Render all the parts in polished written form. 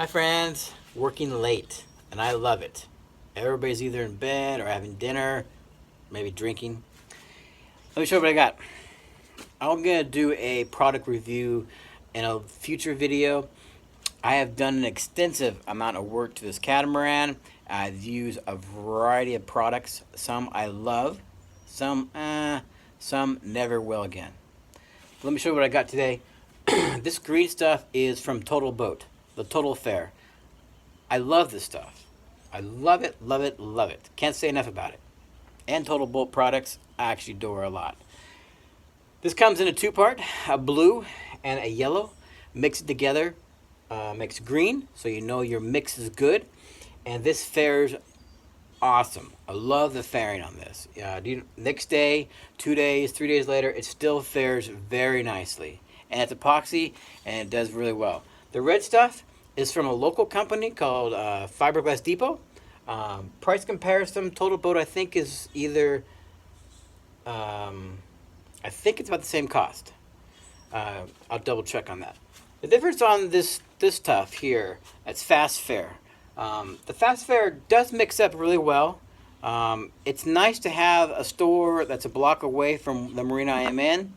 Hi friends, working late, and I love it. Everybody's either in bed or having dinner, maybe drinking. Let me show you what I got. I'm gonna do a product review in a future video. I have done an extensive amount of work to this catamaran. I've used a variety of products. Some I love, some never will again. Let me show you what I got today. This green stuff is from Total Boat, the Total Fair. I love this stuff. I love it, love it, love it. Can't say enough about it. And Total Boat products, I actually adore a lot. This comes in a two-part, a blue and a yellow. Mix it together, makes green, so you know your mix is good. And this fares awesome. I love the fairing on this. Next day, 2 days, 3 days later, it still fares very nicely. And it's epoxy, and it does really well. The red stuff is from a local company called Fiberglass Depot. Price comparison, Total Boat, I think is either, I think it's about the same cost. I'll double check on that. The difference on this stuff here, it's Fast Fair. The Fast Fair does mix up really well. It's nice to have a store that's a block away from the marina I am in.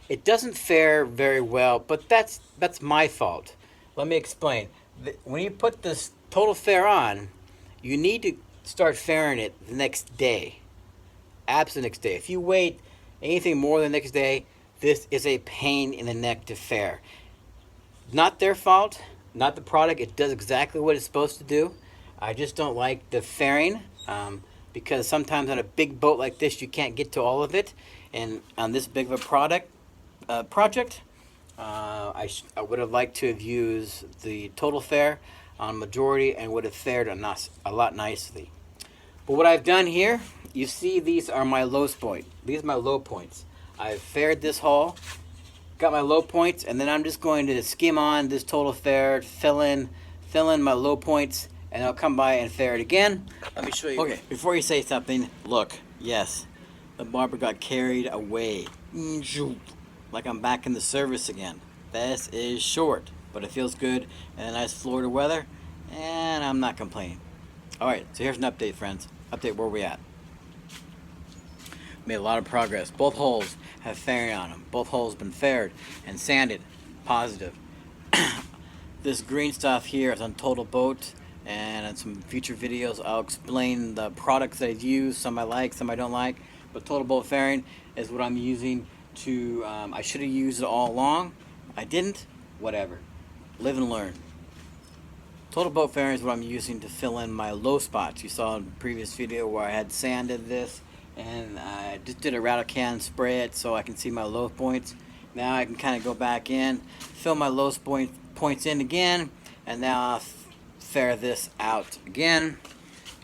It doesn't fare very well, but that's my fault. Let me explain. When you put this Total Fair on, you need to start fairing it the next day. Absolute next day. If you wait anything more than the next day, this is a pain in the neck to fair. Not their fault, not the product. It does exactly what it's supposed to do. I just don't like the fairing because sometimes on a big boat like this, you can't get to all of it. And on this big of a project, I would have liked to have used the Total Fair on majority and would have fared a lot nicely. But what I've done here, you see these are my low point. These are my low points. I've faired this hull, got my low points, and then I'm just going to skim on this Total Fair, fill in my low points, and I'll come by and fair it again. Let me show you. Okay, before you say something, look, yes, the barber got carried away. Like I'm back in the service again. This is short, but it feels good and a nice Florida weather, and I'm not complaining. Alright, so here's an update, friends. Update where we at. Made a lot of progress. Both holes have fairing on them. Both holes been faired and sanded. Positive. This green stuff here is on Total Boat, and in some future videos I'll explain the products that I've used. Some I like, some I don't like. But Total Boat fairing is what I'm using to, I should have used it all along. I didn't. Whatever. Live and learn. Total Boat fairing is what I'm using to fill in my low spots. You saw in the previous video where I had sanded this, and I just did a rattle can, spray it so I can see my low points. Now I can kind of go back in, fill my low points in again, and now I'll fair this out again.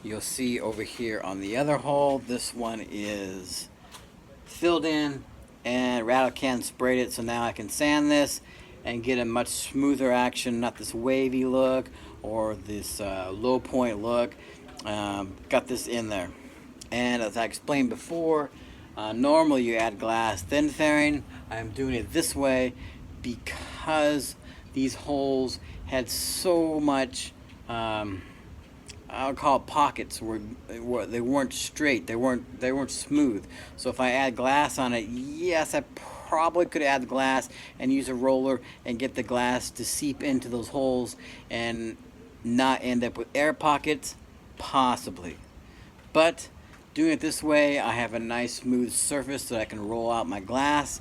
You'll see over here on the other hole, this one is filled in and rattle can sprayed it, so now I can sand this and get a much smoother action, not this wavy look or this low point look. Got this in there. And as I explained before, normally you add glass thin fairing. I'm doing it this way because these holes had so much, I'll call it pockets, where they weren't straight, they weren't smooth. So if I add glass on it, yes, I probably could add the glass and use a roller and get the glass to seep into those holes and not end up with air pockets, possibly. But doing it this way, I have a nice smooth surface so I can roll out my glass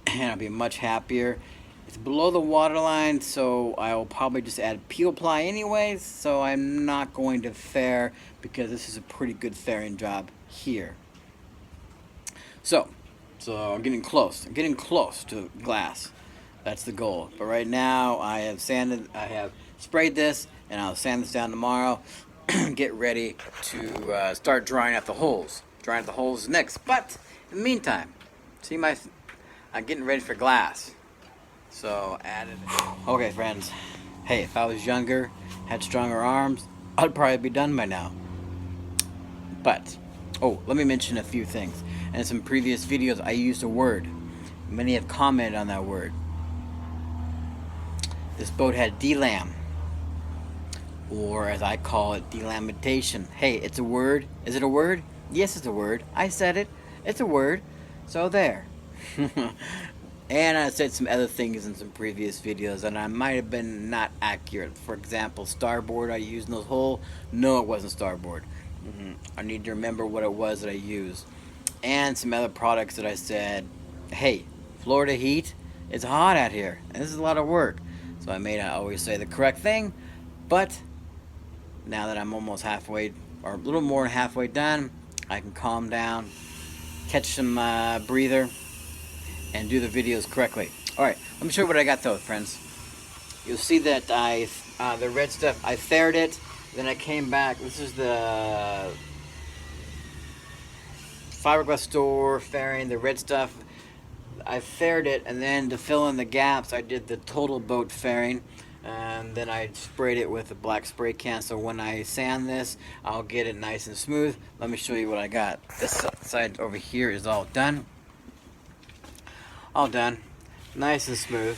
and I'll be much happier. It's below the water line, so I will probably just add peel ply anyways, so I'm not going to fair because this is a pretty good fairing job here. So I'm getting close to glass. That's the goal. But right now I have sprayed this, and I'll sand this down tomorrow. Get ready to start drying out the holes. Drying out the holes next. But in the meantime, see I'm getting ready for glass. So added. Okay, friends. Hey, if I was younger, had stronger arms, I'd probably be done by now. But let me mention a few things. In some previous videos, I used a word. Many have commented on that word. This boat had delam, or as I call it, delamitation. Hey, it's a word. Is it a word? Yes, it's a word. I said it. It's a word. So there. And I said some other things in some previous videos, and I might have been not accurate. For example, starboard I used nose hole. No, it wasn't starboard. I need to remember what it was that I used. And some other products that I said, hey, Florida heat, it's hot out here, and this is a lot of work. So I may not always say the correct thing, but now that I'm almost halfway, or a little more than halfway done, I can calm down, catch some breather, and do the videos correctly. Alright, let me show you what I got though, friends. You'll see that the red stuff, I faired it, then I came back. This is the fiberglass store fairing, the red stuff. I faired it, and then to fill in the gaps, I did the total boat fairing, and then I sprayed it with a black spray can. So when I sand this, I'll get it nice and smooth. Let me show you what I got. This side over here is all done. All done, nice and smooth.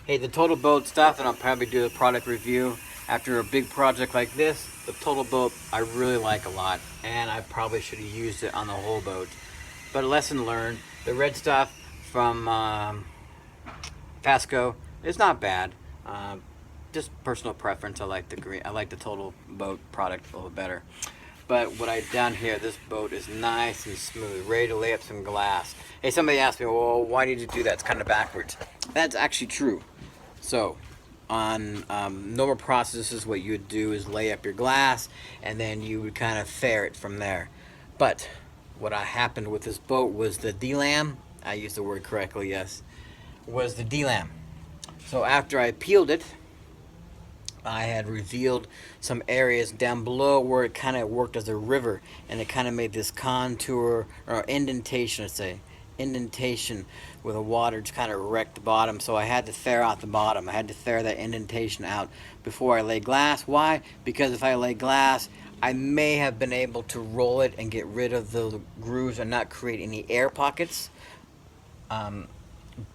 Hey, the total boat stuff, and I'll probably do a product review after a big project like this. The total boat I really like a lot, and I probably should have used it on the whole boat. But a lesson learned. The red stuff from Pasco is not bad. Just personal preference. I like the green. I like the total boat product a little better. But what I've done here, this boat is nice and smooth, ready to lay up some glass. Hey, somebody asked me, well, why did you do that? It's kind of backwards. That's actually true. So, on normal processes, what you would do is lay up your glass, and then you would kind of fair it from there. But what happened with this boat was the delam. I used the word correctly, yes. Was the delam. So after I peeled it, I had revealed some areas down below where it kind of worked as a river, and it kind of made this contour or indentation, I'd say, indentation where the water just kind of wrecked the bottom. So I had to fair out the bottom. I had to fair that indentation out before I lay glass. Why? Because if I lay glass, I may have been able to roll it and get rid of the grooves and not create any air pockets.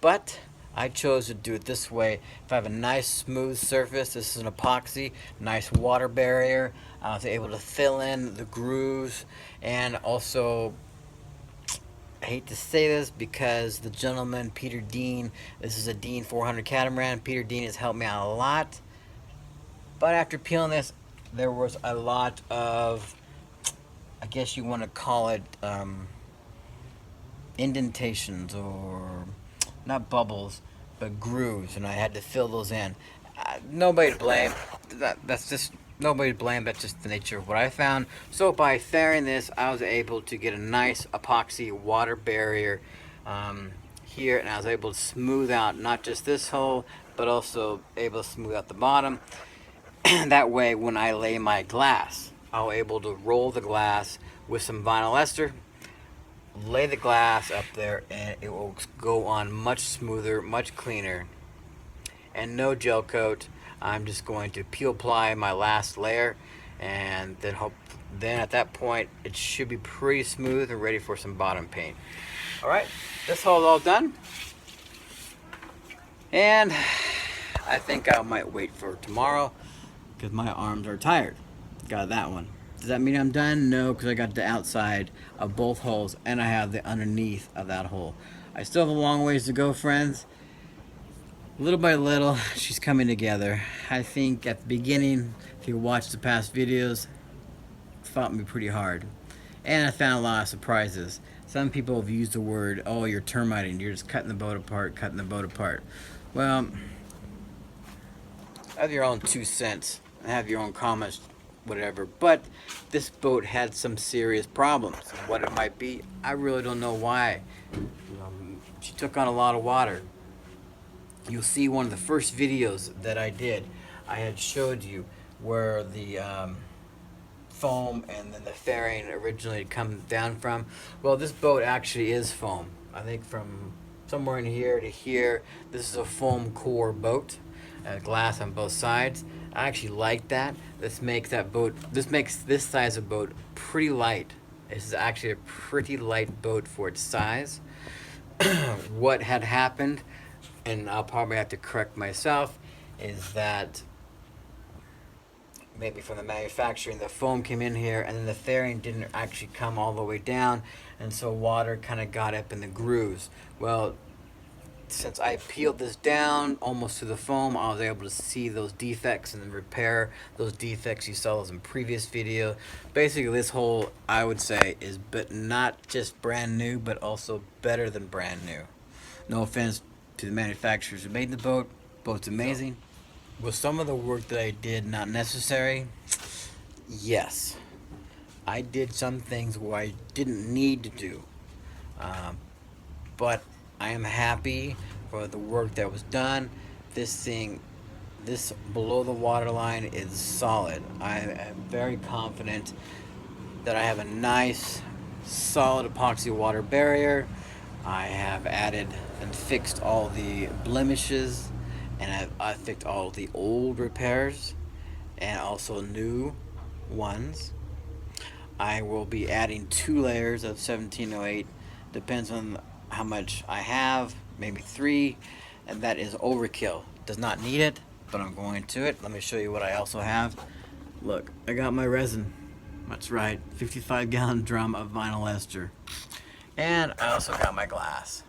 But I chose to do it this way. If I have a nice smooth surface, this is an epoxy, nice water barrier. I was able to fill in the grooves, and also, I hate to say this because the gentleman, Peter Dean, this is a Dean 400 catamaran. Peter Dean has helped me out a lot. But after peeling this, there was a lot of, I guess you want to call it, indentations, or not bubbles, but grooves, and I had to fill those in. Nobody to blame. That's just nobody to blame. That's just the nature of what I found. So by fairing this, I was able to get a nice epoxy water barrier here, and I was able to smooth out not just this hole, but also able to smooth out the bottom. That way, when I lay my glass, I'll be able to roll the glass with some vinyl ester, lay the glass up there, and it will go on much smoother, much cleaner, and no gel coat. I'm just going to peel apply my last layer, and then at that point it should be pretty smooth and ready for some bottom paint. Alright, this hole is all done, and I think I might wait for tomorrow because my arms are tired. Got that one. Does that mean I'm done? No, because I got the outside of both holes, and I have the underneath of that hole. I still have a long ways to go, friends. Little by little, she's coming together. I think at the beginning, if you watch the past videos, it fought me pretty hard. And I found a lot of surprises. Some people have used the word, oh, you're termiting, you're just cutting the boat apart. Well, have your own 2 cents, and have your own comments, whatever. But this boat had some serious problems. What it might be, I really don't know why. She took on a lot of water. You'll see one of the first videos that I did, I had showed you where the foam and then the fairing originally come down from. Well, this boat actually is foam. I think from somewhere in here to here, this is a foam core boat. Glass on both sides. I actually like that. This makes this size of boat pretty light. This is actually a pretty light boat for its size. What had happened, and I'll probably have to correct myself, is that maybe from the manufacturing, the foam came in here, and then the fairing didn't actually come all the way down, and so water kind of got up in the grooves. Well, since I peeled this down almost to the foam, I was able to see those defects and then repair those defects. You saw those in previous video. Basically, this hole, I would say, is but not just brand new, but also better than brand new. No offense to the manufacturers who made the boat. Boat's amazing. Was some of the work that I did not necessary? Yes. I did some things where I didn't need to do. But I am happy for the work that was done. This below the waterline is solid. I am very confident that I have a nice, solid epoxy water barrier. I have added and fixed all the blemishes, and I fixed all the old repairs and also new ones. I will be adding 2 layers of 1708. Depends on how much I have, maybe 3, and that is overkill. Does not need it, but I'm going to it. Let me show you what I also have. Look, I got my resin. That's right, 55-gallon drum of vinyl ester. And I also got my glass.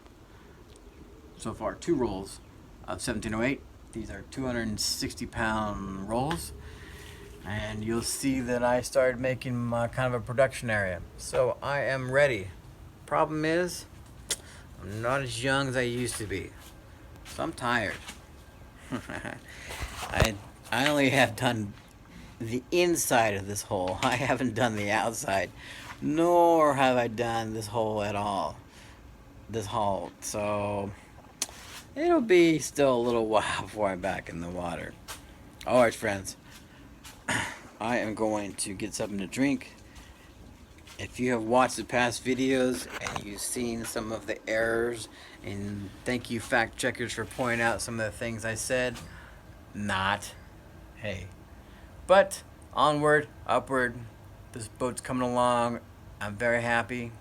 So far, 2 rolls of 1708. These are 260-pound rolls. And you'll see that I started making kind of a production area. So I am ready. Problem is, I'm not as young as I used to be. So I'm tired. I only have done the inside of this hole. I haven't done the outside. Nor have I done this hole at all. This hole. So it'll be still a little while before I'm back in the water. Alright, friends. I am going to get something to drink. If you have watched the past videos and you've seen some of the errors, and thank you fact checkers for pointing out some of the things I said, not. Hey. But onward, upward, this boat's coming along. I'm very happy.